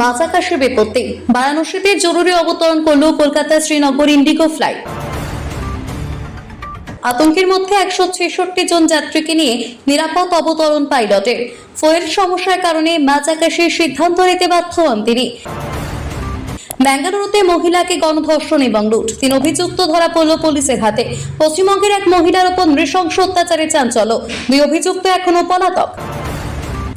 মাঝাকাশে বিপত্তি, বারাণসীতে জরুরি অবতরণ করল কলকাতা শ্রীনগর ইন্ডিগো ফ্লাইট। আতঙ্কের মধ্যে 166 জন যাত্রীকে নিয়ে নিরাপদ অবতরণ পাইলটের। ফুয়েল সমস্যার কারণে মাঝাকাশে সিদ্ধান্ত নিতে বাধ্য হন তিনি। বেঙ্গালুরুতে মহিলাকে গণধর্ষণ এবং লুট, 3 অভিযুক্ত ধরা পড়ল পুলিশের হাতে। পশ্চিমবঙ্গের এক মহিলার উপর নৃশংস অত্যাচারে চাঞ্চল্য, 2 অভিযুক্ত এখনো পলাতক।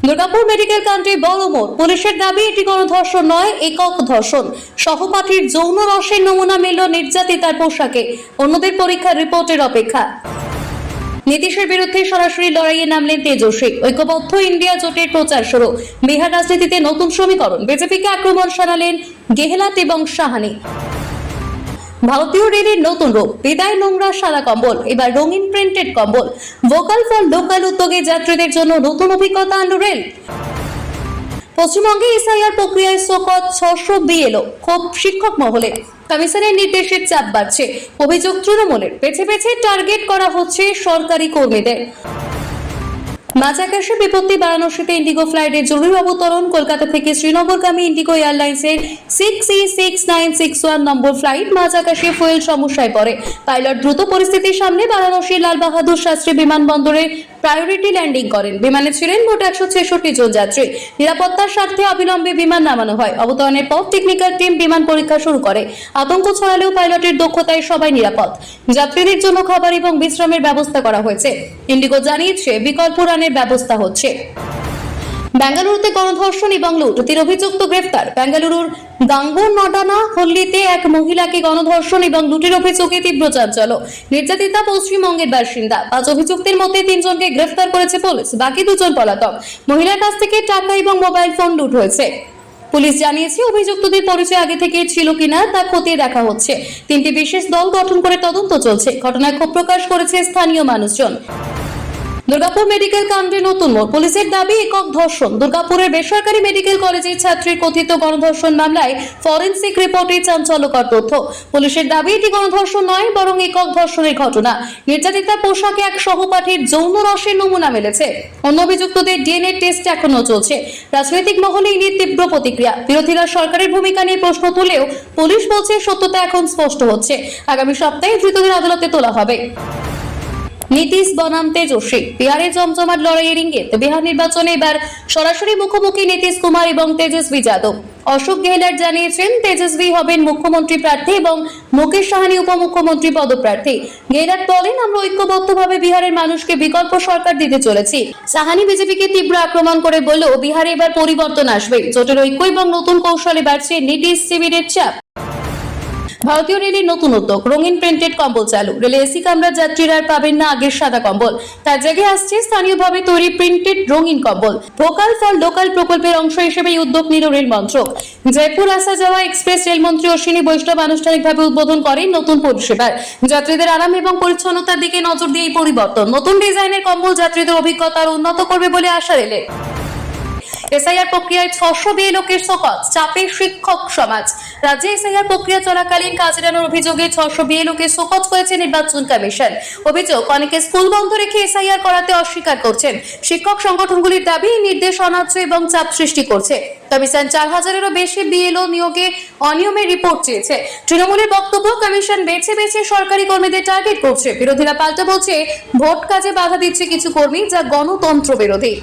দুর্গাপুর মেডিকেল কাণ্ডে বড় মোড়, পুলিশের দাবি এটি গণধর্ষণ নয়, একক ধর্ষণ। সহপাঠীর যৌন রসের নমুনা মিলল নির্যাতিতার পোশাকে, অন্যদের পরীক্ষার রিপোর্টের অপেক্ষা। নীতিশের বিরুদ্ধে সরাসরি লড়াইয়ে নামলেন তেজস্বী। ঐক্যবদ্ধ ইন্ডিয়া জোটের প্রচার শুরু। বিহার রাজনীতিতে নতুন সমীকরণ, বিজেপিকে আক্রমণ শানালেন গেহলাত এবং সাহানি। ভারতীয় রেলের নতুন রূপ, বিদায় নোংরা সাদা কম্বল, এবার রঙিন প্রিন্টেড কম্বল। ভোকাল ফর লোকাল উদ্যোগে যাত্রীদের জন্য নতুন অভিজ্ঞতা আনল রেল। পশ্চিমবঙ্গে এসআইআর প্রক্রিয়ায় শোকজ 600 বিএলও, ক্ষোভ শিক্ষক মহলে। কমিশনের নির্দেশের চাপ বাড়ছে, অভিযোগ তৃণমূলের। বেছে বেছে টার্গেট করা হচ্ছে সরকারি কর্মীদের। মাঝাকাশে বিপত্তি, বারাণসীতে ইন্ডিগো ফ্লাইটের জরুরি অবতরণ। কলকাতা থেকে শ্রীনগরগামী ইন্ডিগো এয়ারলাইন্সের 6E6961 নম্বর ফ্লাইট মাঝাকাশে ফুয়েল সমস্যায় পড়ে। পাইলট দ্রুত পরিস্থিতির সামনে বারাণসীর লাল বাহাদুর শাস্ত্রী বিমানবন্দরে প্রায়োরিটি ল্যান্ডিং করেন। বিমানে ছিলেন মোট 166 জন যাত্রী। নিরাপত্তার স্বার্থে অবিলম্বে বিমান নামানো হয়। অবতরণের পর টেকনিক্যাল টিম বিমান পরীক্ষা শুরু করে। আতঙ্ক ছড়ালেও পাইলটের দক্ষতায় সবাই নিরাপদ। যাত্রীদের জন্য খাবার এবং বিশ্রামের ব্যবস্থা করা হয়েছে। ইন্ডিগো জানিয়েছে বিকল্প রানের ব্যবস্থা হচ্ছে। বেঙ্গালুরুতে গণধর্ষণ এবং লুট, 3 অভিযুক্ত গ্রেফতার। বেঙ্গালুরুর গাঙ্গনডানা হল্লিতে এক মহিলাকে গণধর্ষণ এবং লুটের অভিযোগে তীব্র চাঞ্চল্য। নির্যাতিতা পশ্চিমবঙ্গের বাসিন্দা। 5 অভিযুক্তের মধ্যে 3 জনকে গ্রেফতার করেছে পুলিশ, বাকি 2 জন পলাতক। মহিলার কাছ থেকে টাকা এবং মোবাইল ফোন লুট হয়েছে। পুলিশ জানিয়েছে অভিযুক্তদের পরিচয় আগে থেকে ছিল কিনা তা খতিয়ে দেখা হচ্ছে। 3টি বিশেষ দল গঠন করে তদন্ত চলছে। ঘটনায় ক্ষোভ প্রকাশ করেছে স্থানীয় মানুষজন। দুর্গাপুর মেডিকেল কাণ্ডে নতুন মোড়, পুলিশের দাবি একক ধর্ষণ। দুর্গাপুরের বেসরকারি মেডিকেল কলেজের ছাত্রীর কথিত গণধর্ষণ মামলায় ফরেনসিক রিপোর্টে চাঞ্চল্যকর তথ্য। পুলিশের দাবি এটি গণধর্ষণ নয়, বরং একক ধর্ষণের ঘটনা। নির্যাতিতার পোশাকে এক সহপাঠীর যৌন রসের নমুনা মিলেছে। অন্য অভিযুক্তদের ডিএনএ টেস্ট এখনো চলছে। রাজনৈতিক মহলে এই নিয়ে তীব্র প্রতিক্রিয়া। বিরোধীরা সরকারের ভূমিকা নিয়ে প্রশ্ন তুললেও পুলিশ বলছে সত্যতা এখন স্পষ্ট হচ্ছে। আগামী সপ্তাহে ধৃতদের আদালতে তোলা হবে। নীতিশ বনাম তেজস্বী, বিহারে জমজমাট লড়াইয়ের ইঙ্গিত। বিহার নির্বাচনে এবার সরাসরি মুখোমুখি নীতিশ কুমার এবং তেজস্বী যাদব। অশোক গেহলট জানিয়েছেন তেজস্বী হবেন মুখ্যমন্ত্রী প্রার্থী এবং মুকেশ সাহানি উপমুখ্যমন্ত্রী পদপ্রার্থী। গেহলট বলেন, আমরা ঐক্যবদ্ধভাবে বিহারের মানুষকে বিকল্প সরকার দিতে চলেছি। সাহানি বিজেপিকে তীব্র আক্রমণ করে বলল, বিহারে এবার পরিবর্তন আসবে। জোটের ঐক্য এবং নতুন কৌশলে বাড়ছে নীতিশ শিবিরের চাপ। ভারতীয় রেলের নতুন উদ্যোগ, রঙিন প্রিন্টেড কম্বল চালু। রেলে এসি কামরার যাত্রীরা আর পাবেন না আগের সাদা কম্বল, তার জায়গায় আসছে স্থানীয়ভাবে তৈরি প্রিন্টেড রঙিন কম্বল। ভোকাল ফর লোকাল প্রকল্পের অংশ হিসেবে এই উদ্যোগ নিল রেল মন্ত্রক। জয়পুর আসা যাওয়া এক্সপ্রেস রেলমন্ত্রী অশ্বিনী বৈষ্ণব আনুষ্ঠানিকভাবে উদ্বোধন করেন নতুন পরিষেবার। যাত্রীদের আরাম এবং পরিচ্ছন্নতার দিকে নজর দিয়ে এই পরিবর্তন। নতুন ডিজাইনের কম্বল যাত্রীদের অভিজ্ঞতা আরো উন্নত করবে বলে আশা রেলের। এসআইআর প্রক্রিয়ায় 600 বিএলওকে শোকজ, চাপে শিক্ষক সমাজ। রাজ্যে এসআইআর প্রক্রিয়া চলাকালীন কাজ এড়ানোর অভিযোগে 600 বিএলওকে শোকজ করেছে নির্বাচন কমিশন। অভিযোগ, অনেকে স্কুল বন্ধ রেখে এসআইআর করাতে অস্বীকার করছেন। শিক্ষক সংগঠনগুলির দাবি নির্দেশ অনার্য এবং চাপ সৃষ্টি করছে। কমিশন 4000-এরও বেশি বিএলও নিয়োগে অনিয়মের রিপোর্ট চেয়েছে। তৃণমূলের বক্তব্য, কমিশন বেছে বেছে সরকারি কর্মীদের টার্গেট করছে। বিরোধীরা পাল্টা বলছে ভোট কাজে বাধা দিচ্ছে কিছু কর্মী, যা গণতন্ত্র বিরোধী।